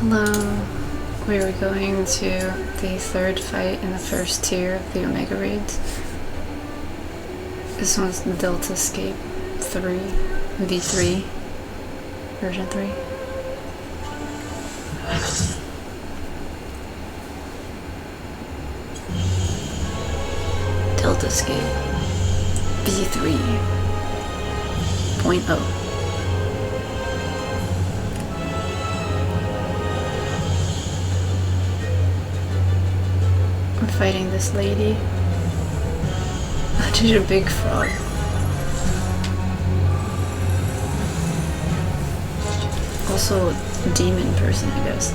Hello, we are going to the third fight in the first tier of the Omega raids. This one's Deltascape V3, version 3. Deltascape V3.0. We're fighting this lady. She's a big frog. Also a demon person, I guess.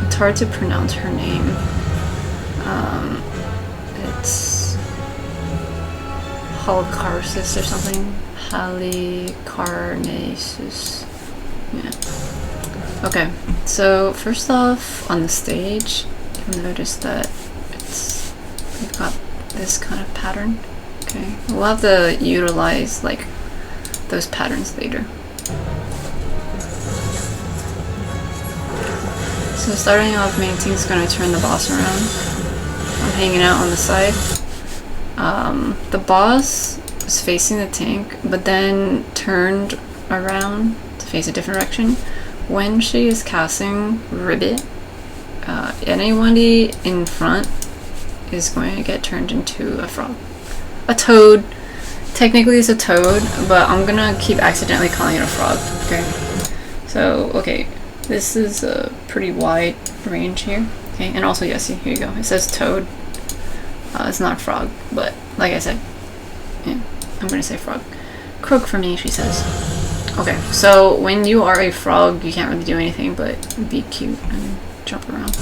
It's hard to pronounce her name. It's Halicarnasus or something. Halicarnasus. Yeah. Okay, so first off, on the stage, you'll notice that we've got this kind of pattern. Okay, we'll have to utilize like those patterns later. So starting off, main team's gonna turn the boss around. I'm hanging out on the side. The boss was facing the tank, but then turned around to face a different direction. When she is casting Ribbit, anybody in front is going to get turned into a frog. A toad. Technically it's a toad, but I'm gonna keep accidentally calling it a frog. Okay. So, okay. This is a pretty wide range here. Okay, and also, yes, here you go. It says toad. It's not frog, but like I said, yeah, I'm gonna say frog. Croak for me, she says. Okay, so when you are a frog, you can't really do anything but be cute and jump around.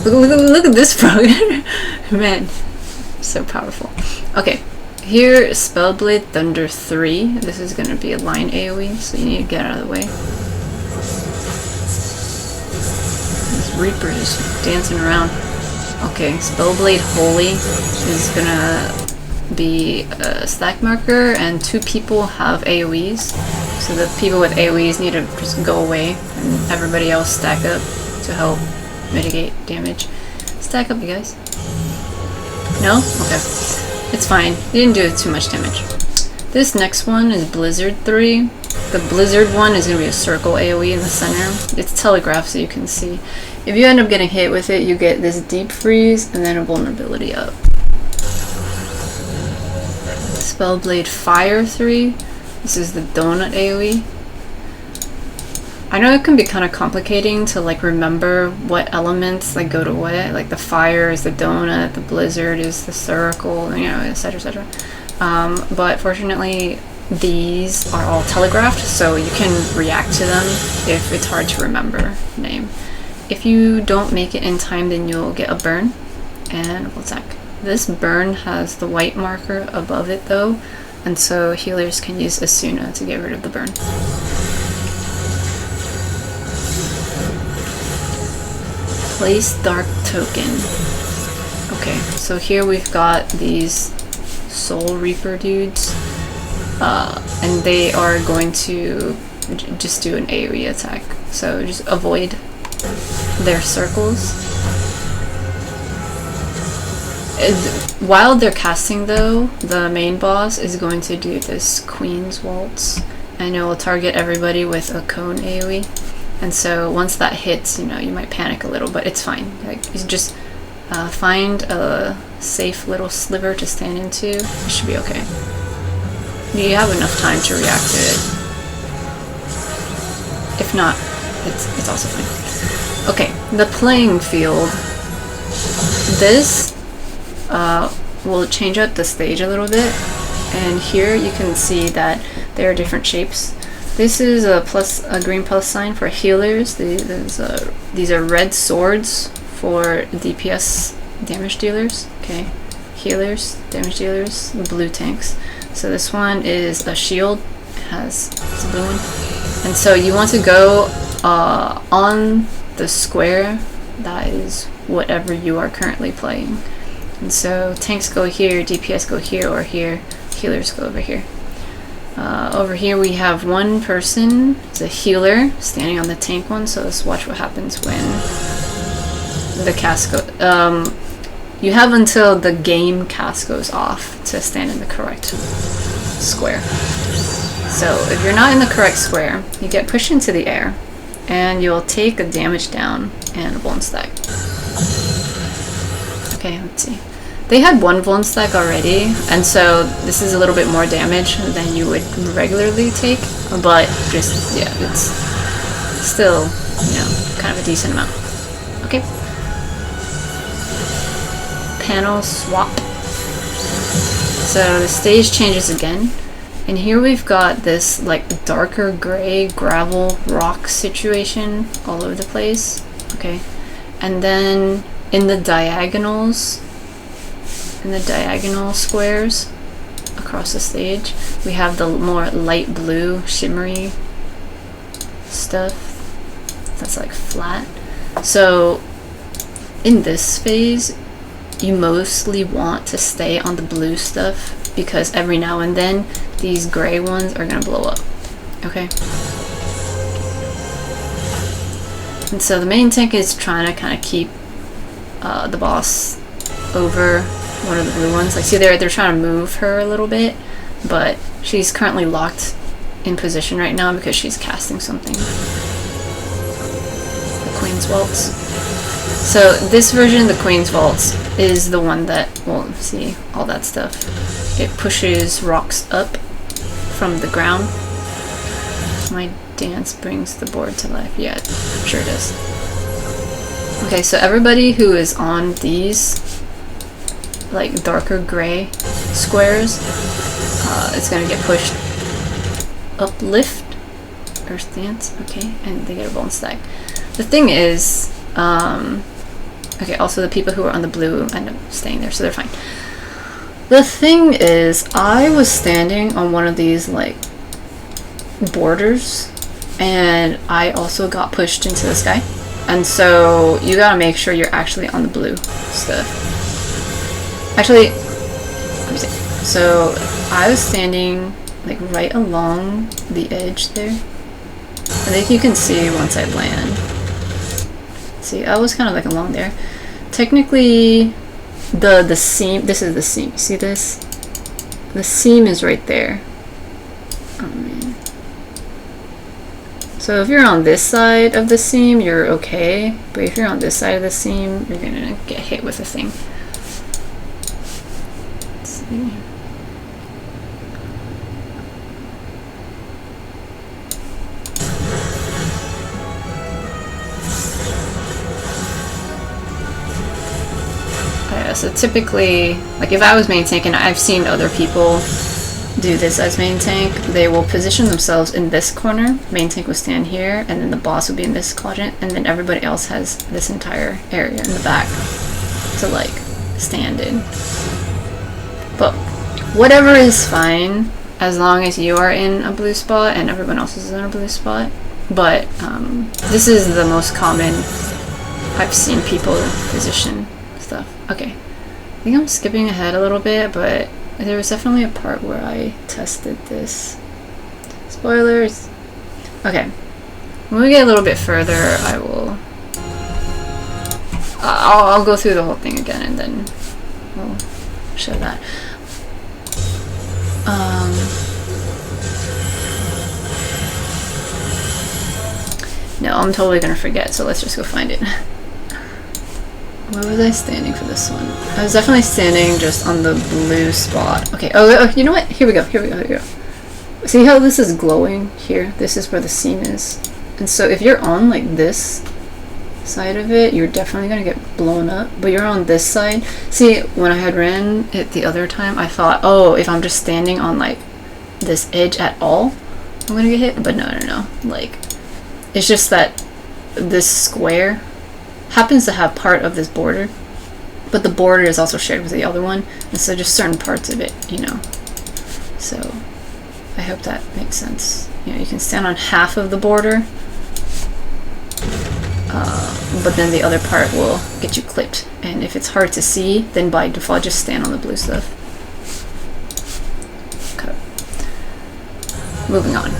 Look at this frog! Man, so powerful. Okay, here, Spellblade Thunder 3. This is going to be a line AoE, so you need to get out of the way. This Reaper is dancing around. Okay, Spellblade Holy is going to be a stack marker, and 2 people have AoEs, so the people with AoEs need to just go away and everybody else stack up to help mitigate damage. Stack up, you guys. No? Okay. It's fine. You didn't do too much damage. This next one is Blizzard 3. The Blizzard one is going to be a circle AoE in the center. It's telegraphed so you can see. If you end up getting hit with it, you get this deep freeze and then a vulnerability up. Spellblade Fire 3. This is the donut AoE. I know it can be kind of complicating to like remember what elements like go to what. Like the fire is the donut, the blizzard is the circle, you know, etc, etc. But fortunately, these are all telegraphed, so you can react to them if it's hard to remember the name. If you don't make it in time, then you'll get a burn, and we'll attack. This burn has the white marker above it though, and so healers can use Asuna to get rid of the burn. Place Dark Token. Okay, so here we've got these Soul Reaper dudes, and they are going to just do an AoE attack. So just avoid their circles. While they're casting though, the main boss is going to do this Queen's Waltz, and it will target everybody with a cone AoE. And so once that hits, you know, you might panic a little, but it's fine. Like, you just find a safe little sliver to stand into. It should be okay. You have enough time to react to it. If not, it's also fine. Okay, the playing field. This will change up the stage a little bit, and here you can see that there are different shapes. This is a green plus sign for healers. These are red swords for DPS damage dealers. Okay, healers, damage dealers, the blue tanks. So this one is a shield. It's a blue one. And so you want to go on the square that is whatever you are currently playing. And so tanks go here, DPS go here or here. healers go over here. Over here we have one person, it's a healer, standing on the tank one, so let's watch what happens when the cast goes. You have until the game cast goes off to stand in the correct square. So if you're not in the correct square, you get pushed into the air, and you'll take a damage down and a vuln stack. Okay, let's see. They had one vuln stack already, and so this is a little bit more damage than you would regularly take, but just, yeah, it's still, you know, kind of a decent amount. Okay. Panel swap. So the stage changes again, and here we've got this like darker gray gravel rock situation all over the place. Okay, and then in the diagonal squares across the stage, we have the more light blue shimmery stuff that's like flat. So in this phase, you mostly want to stay on the blue stuff because every now and then these gray ones are gonna blow up. Okay. And so the main tank is trying to kind of keep the boss over one of the blue ones. Like, see, they're trying to move her a little bit, but she's currently locked in position right now because she's casting something. The Queen's Waltz. So this version, the Queen's Waltz, is the one that, well, see, all that stuff. It pushes rocks up from the ground. My dance brings the board to life. Yeah, sure it does. Okay, so everybody who is on these like darker gray squares, it's gonna get pushed uplift or stance. Okay, and they get a vuln stack. The thing is, okay, also the people who are on the blue end up staying there, so they're fine. The thing is, I was standing on one of these like borders, and I also got pushed into the sky. And so you gotta make sure you're actually on the blue stuff. Actually, let me see. So I was standing like right along the edge there. I think you can see once I land. See, I was kind of like along there. Technically, the seam, this is the seam. You see this? The seam is right there. Oh man. So if you're on this side of the seam, you're okay. But if you're on this side of the seam, you're gonna get hit with a thing. Let's see. So typically, like if I was main tank, and I've seen other people do this as main tank, they will position themselves in this corner. Main tank will stand here, and then the boss will be in this quadrant, and then everybody else has this entire area in the back to like stand in. But whatever is fine as long as you are in a blue spot and everyone else is in a blue spot. But this is the most common I've seen people position stuff. Okay. I think I'm skipping ahead a little bit, but there was definitely a part where I tested this. Spoilers. Okay. When we get a little bit further, I will... I'll go through the whole thing again and then we'll show that. No, I'm totally gonna forget, so let's just go find it. Where was I standing for this one? I was definitely standing just on the blue spot. Okay, oh, you know what? Here we go. See how this is glowing here? This is where the seam is. And so if you're on like this side of it, you're definitely gonna get blown up. But you're on this side. See, when I had ran it the other time, I thought, oh, if I'm just standing on like this edge at all, I'm gonna get hit. But no. Like, it's just that this square happens to have part of this border, but the border is also shared with the other one, and so just certain parts of it, you know. So I hope that makes sense. You know, you can stand on half of the border, but then the other part will get you clipped, and if it's hard to see, then by default just stand on the blue stuff. moving on.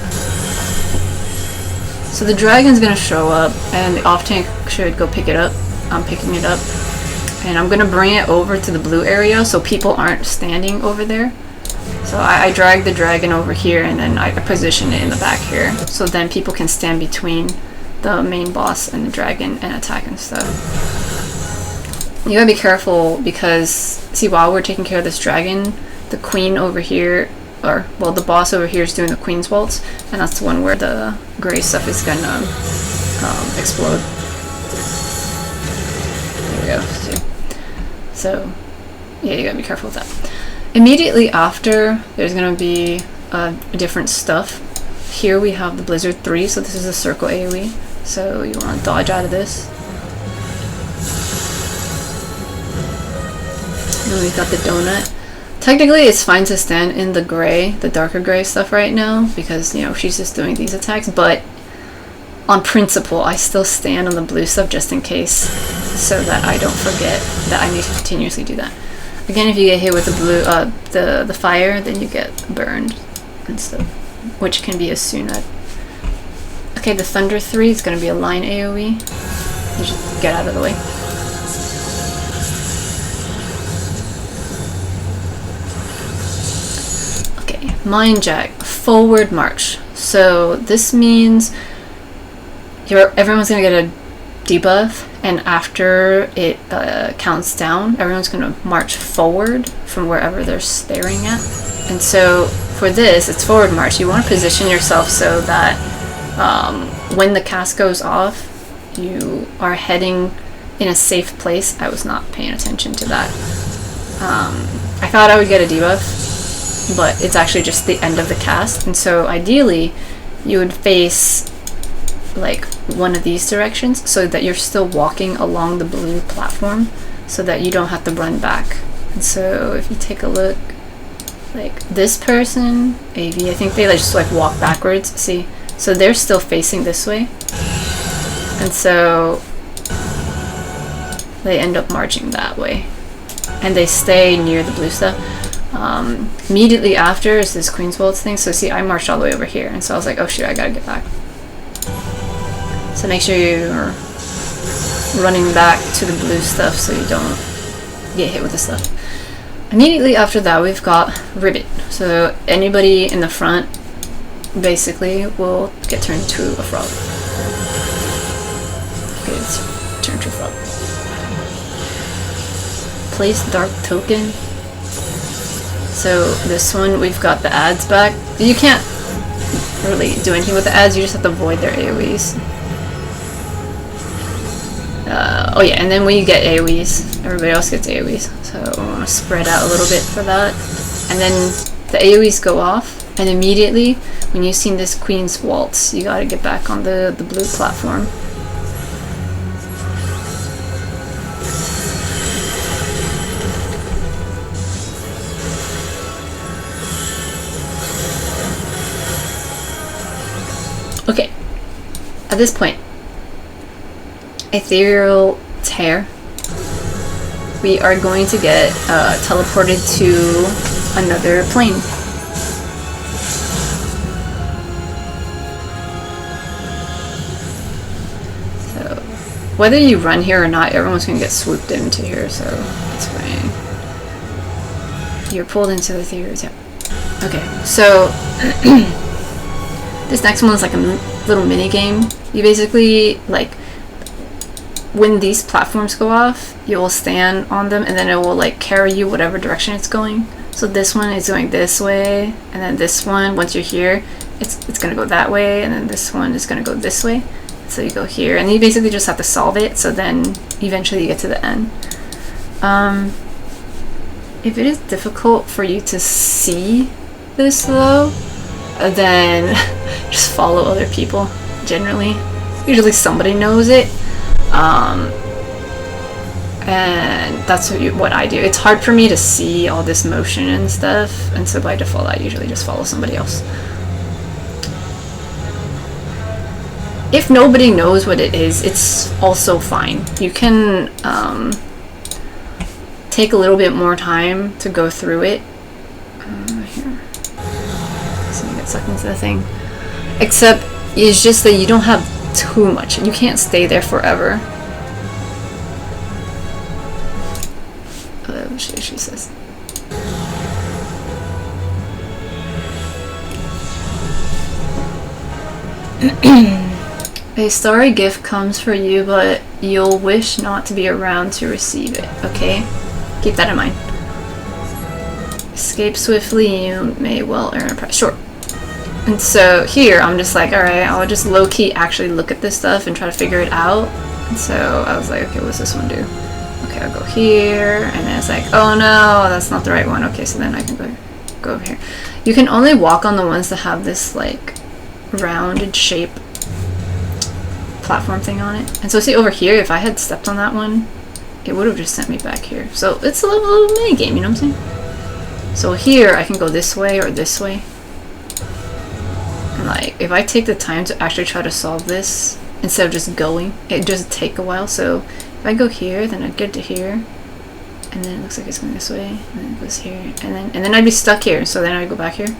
So the dragon's gonna show up, and the off tank should go pick it up. I'm picking it up, and I'm gonna bring it over to the blue area so people aren't standing over there. So I drag the dragon over here, and then I position it in the back here, so then people can stand between the main boss and the dragon and attack and stuff. You gotta be careful because, see, while we're taking care of this dragon, the queen over here, or, well, the boss over here is doing the queen's waltz, and that's the one where the gray stuff is gonna explode. There we go, see. So, yeah, you gotta be careful with that. Immediately after, there's gonna be different stuff. Here we have the Blizzard 3, so this is a circle AoE, so you wanna dodge out of this. Then we've got the donut. Technically, it's fine to stand in the gray, the darker gray stuff right now, because, you know, she's just doing these attacks, but on principle, I still stand on the blue stuff just in case, so that I don't forget that I need to continuously do that. Again, if you get hit with the blue, the fire, then you get burned and stuff, which can be as soon as... Okay, the Thunder 3 is going to be a line AoE. You just get out of the way. Mind Jack, forward march. So this means everyone's gonna get a debuff, and after it counts down, everyone's gonna march forward from wherever they're staring at. And so for this, it's forward march. You want to position yourself so that when the cast goes off, you are heading in a safe place. I was not paying attention to that. I thought I would get a debuff, but it's actually just the end of the cast, and so ideally you would face like one of these directions so that you're still walking along the blue platform so that you don't have to run back. And so if you take a look, like this person, AV, I think they just like walk backwards, see? So they're still facing this way, and so they end up marching that way, and they stay near the blue stuff. Immediately after is this Queen's Waltz thing, so see, I marched all the way over here, and so I was like, oh shoot, I gotta get back. So make sure you're running back to the blue stuff so you don't get hit with the stuff. Immediately after that, we've got Ribbit. So anybody in the front basically will get turned to a frog. Okay, let's turn to a frog. Place Dark Token. So this one, we've got the ads back. You can't really do anything with the ads, you just have to avoid their AoEs. Oh yeah, and then when you get AoEs, everybody else gets AoEs. So I want to spread out a little bit for that. And then the AoEs go off, and immediately when you've seen this Queen's Waltz, you gotta get back on the blue platform. Okay, at this point, Ethereal Tear, we are going to get teleported to another plane. So, whether you run here or not, everyone's going to get swooped into here, so that's fine. You're pulled into the Ethereal Tear. Okay, so... This next one is like a little mini game. You basically, like, when these platforms go off, you will stand on them and then it will like carry you whatever direction it's going. So this one is going this way, and then this one, once you're here, it's gonna go that way, and then this one is gonna go this way. So you go here, and you basically just have to solve it, so then eventually you get to the end. If it is difficult for you to see this though, then just follow other people. Generally, usually somebody knows it, and that's what I do. It's hard for me to see all this motion and stuff, and so by default I usually just follow somebody else. If nobody knows what it is, it's also fine. You can take a little bit more time to go through it. Here. So you get sucked into the thing. Except it's just that you don't have too much. You can't stay there forever. She says. A starry gift comes for you, but you'll wish not to be around to receive it. Okay? Keep that in mind. Escape swiftly, you may well earn a prize. Sure. And so here, I'm just like, alright, I'll just low-key actually look at this stuff and try to figure it out. And so I was like, okay, what's this one do? Okay, I'll go here, and then it's like, oh no, that's not the right one. Okay, so then I can go over here. You can only walk on the ones that have this, like, rounded shape platform thing on it. And so see over here, if I had stepped on that one, it would have just sent me back here. So it's a little mini game, you know what I'm saying? So here, I can go this way or this way. And like, if I take the time to actually try to solve this, instead of just going, it just take a while. So if I go here, then I'd get to here, and then it looks like it's going this way, and then it goes here, and then I'd be stuck here. So then I'd go back here.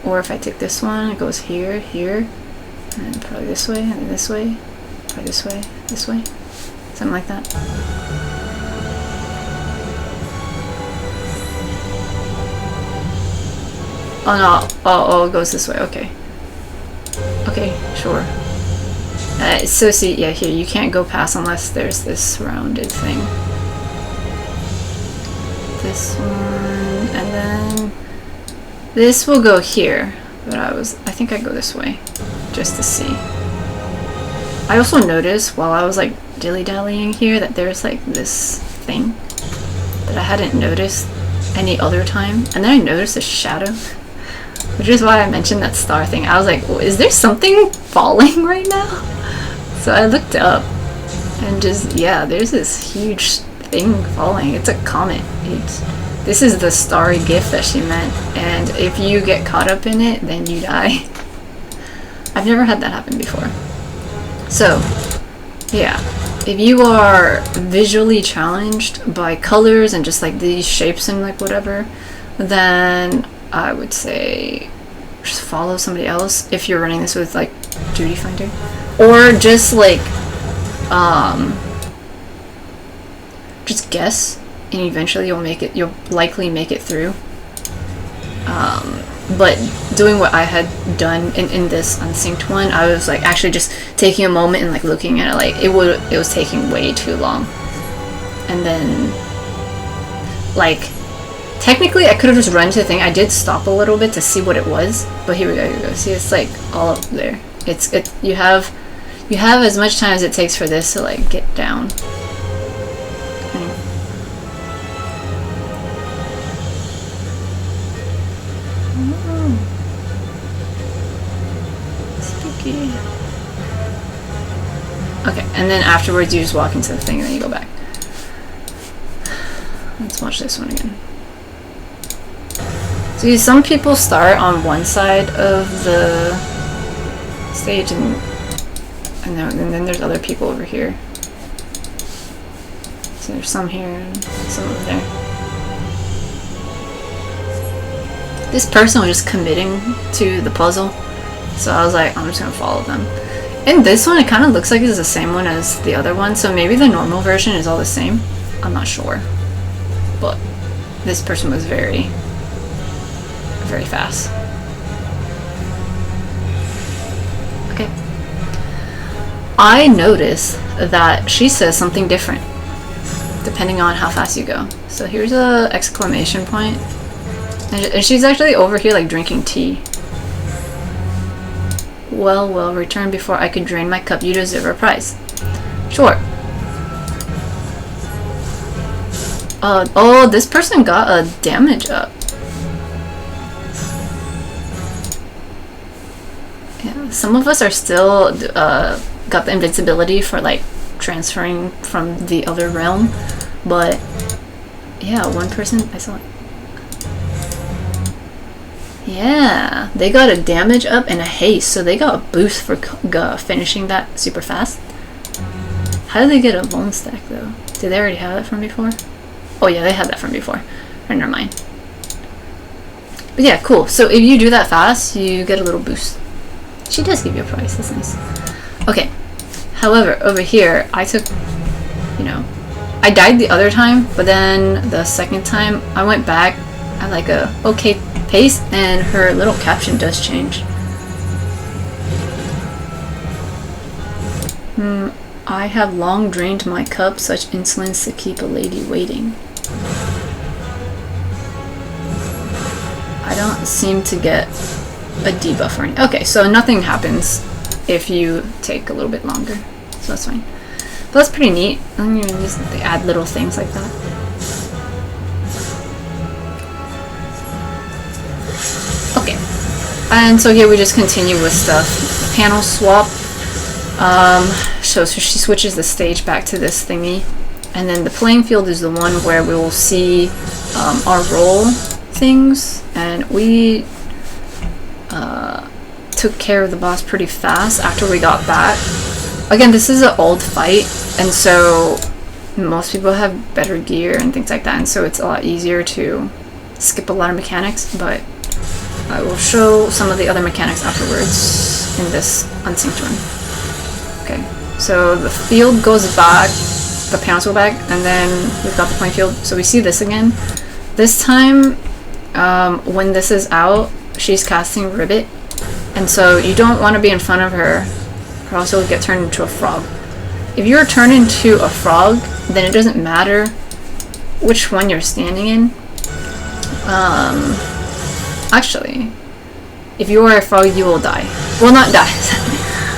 Or if I take this one, it goes here, here, and then probably this way, and then this way, probably this way, something like that. Oh no! Oh, it goes this way. Okay. Okay, sure. So see, yeah, here, you can't go past unless there's this rounded thing. This one, and then this will go here, but I think I go this way, just to see. I also noticed while I was like dilly-dallying here that there's like this thing that I hadn't noticed any other time, and then I noticed a shadow, which is why I mentioned that star thing. I was like, well, is there something falling right now? So I looked up, and just, yeah, there's this huge thing falling. It's a comet. This is the starry gift that she meant, and if you get caught up in it, then you die. I've never had that happen before. So, yeah, if you are visually challenged by colors and just like these shapes and like whatever, then I would say just follow somebody else if you're running this with like Duty Finder, or just like just guess, and eventually you'll likely make it through. But doing what I had done in this unsynced one, I was like actually just taking a moment and like looking at it, like it was taking way too long. And then like technically I could have just run to the thing. I did stop a little bit to see what it was, but here we go. See, it's like all up there. You have as much time as it takes for this to like get down. Okay, and then afterwards you just walk into the thing and then you go back. Let's watch this one again. So some people start on one side of the stage and then there's other people over here. So there's some here and some over there. This person was just committing to the puzzle, so I was like, I'm just gonna follow them. In this one, it kind of looks like it's the same one as the other one, so maybe the normal version is all the same. I'm not sure. But this person was very, very fast. Okay. I noticed that she says something different depending on how fast you go. So here's a exclamation point. And she's actually over here like drinking tea. Well, return before I can drain my cup. You deserve a prize. Sure. Oh, this person got a damage up. Yeah, some of us are still got the invincibility for like transferring from the other realm, but yeah, one person I saw. Yeah, they got a damage up and a haste, so they got a boost for finishing that super fast. How did they get a vuln stack though? Did they already have that from before? Oh yeah, they had that from before. Right, never mind. But yeah, cool. So if you do that fast, you get a little boost. She does give you a prize. That's nice. Okay. However, over here, I took, you know, I died the other time, but then the second time I went back at like a okay pace, and her little caption does change. I have long drained my cup, such insolence to keep a lady waiting. I don't seem to get a debuff or anything. Okay, so nothing happens if you take a little bit longer, so that's fine. But that's pretty neat. I'm gonna just add little things like that. Okay, and so here we just continue with stuff. Panel swap. So she switches the stage back to this thingy, and then the playing field is the one where we will see our role things, and we took care of the boss pretty fast after we got back. Again, this is an old fight, and so most people have better gear and things like that, and so it's a lot easier to skip a lot of mechanics, but I will show some of the other mechanics afterwards in this unsynced run. Okay, so the field goes back, the panels go back, and then we've got the playing field. So we see this again. This time, when this is out, she's casting Ribbit, and so you don't want to be in front of her, or else you'll get turned into a frog. If you're turned into a frog, then it doesn't matter which one you're standing in. Actually, if you are a frog, you will die. Well, not die.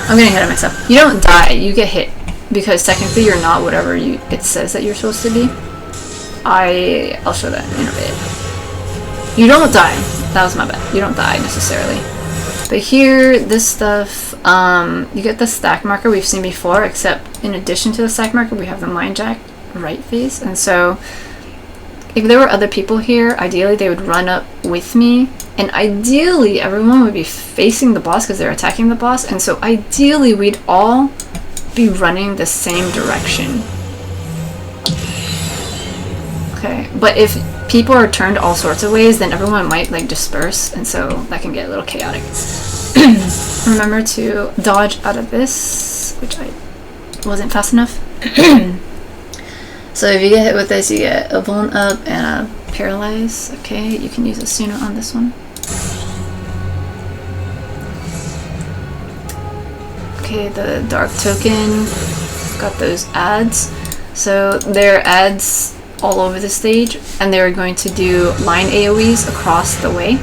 I'm getting ahead of myself. You don't die, you get hit, because technically you're not whatever it says that you're supposed to be. I'll show that in a bit. You don't die. That was my bad. You don't die necessarily. But here, this stuff, you get the stack marker we've seen before, except in addition to the stack marker, we have the Mind Jack right face. And so, if there were other people here, ideally they would run up with me. And ideally, everyone would be facing the boss because they're attacking the boss. And so ideally, we'd all be running the same direction. Okay, but if people are turned all sorts of ways, then everyone might like disperse. And so that can get a little chaotic. Remember to dodge out of this, which I wasn't fast enough. So if you get hit with this, you get a vuln up and a paralyze. Okay, you can use a Suna on this one. Okay, the dark token, got those ads. So there are ads all over the stage, and they're going to do line AoEs across the way.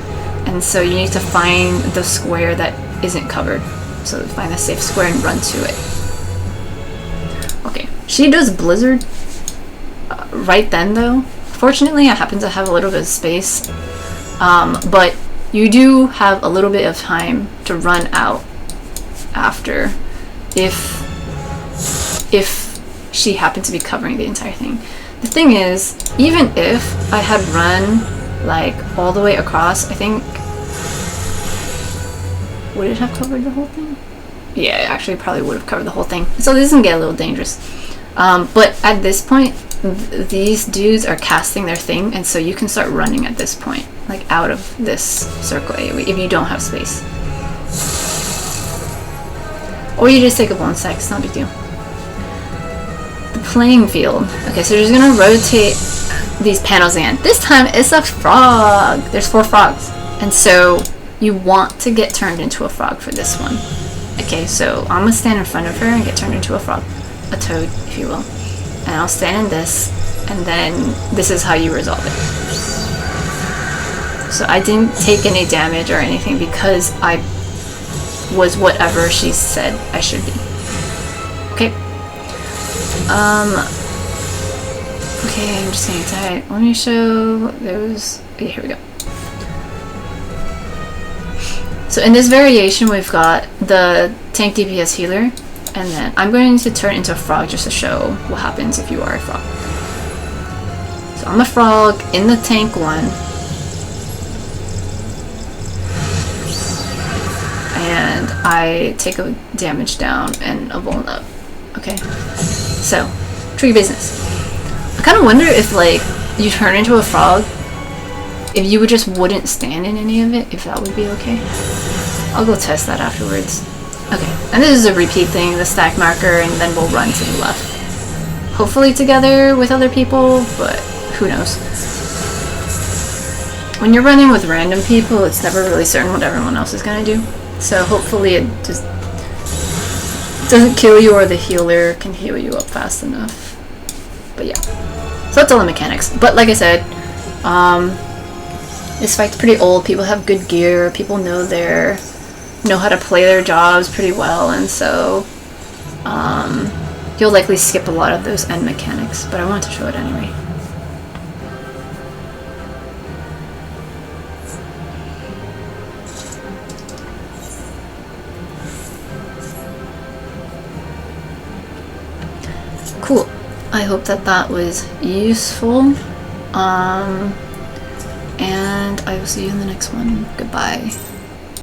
And so you need to find the square that isn't covered. So find a safe square and run to it. Okay, she does Blizzard right then though. Fortunately, I happen to have a little bit of space, but you do have a little bit of time to run out after if she happened to be covering the entire thing. The thing is, even if I had run like all the way across, I think, would it have covered the whole thing? Yeah, it actually probably would have covered the whole thing. So this can get a little dangerous. But at this point, these dudes are casting their thing, and so you can start running at this point, like out of this circle AoE if you don't have space. Or you just take a bonus attack, it's not a big deal. The playing field. Okay, so you're just gonna rotate these panels again. This time it's a frog. There's 4 frogs. And so you want to get turned into a frog for this one. Okay, so I'm gonna stand in front of her and get turned into a frog. A toad, if you will. And I'll stand in this, and then this is how you resolve it. So I didn't take any damage or anything because I was whatever she said I should be. Okay. Okay, I'm just getting tired. Let me show those. Okay, here we go. So in this variation, we've got the tank DPS healer, and then I'm going to turn into a frog just to show what happens if you are a frog. So I'm a frog in the tank one, and I take a damage down and a vuln up. Okay, so tricky business. I kind of wonder if like you turn into a frog if you just wouldn't stand in any of it, if that would be okay. I'll go test that afterwards. Okay, and this is a repeat thing, the stack marker, and then we'll run to the left. Hopefully together with other people, but who knows. When you're running with random people, it's never really certain what everyone else is gonna do. So hopefully it just doesn't kill you, or the healer can heal you up fast enough. But yeah, so that's all the mechanics. But like I said, this fight's pretty old. People have good gear. People know how to play their jobs pretty well, and so you'll likely skip a lot of those end mechanics. But I wanted to show it anyway. Cool. I hope that was useful. And I will see you in the next one. Goodbye.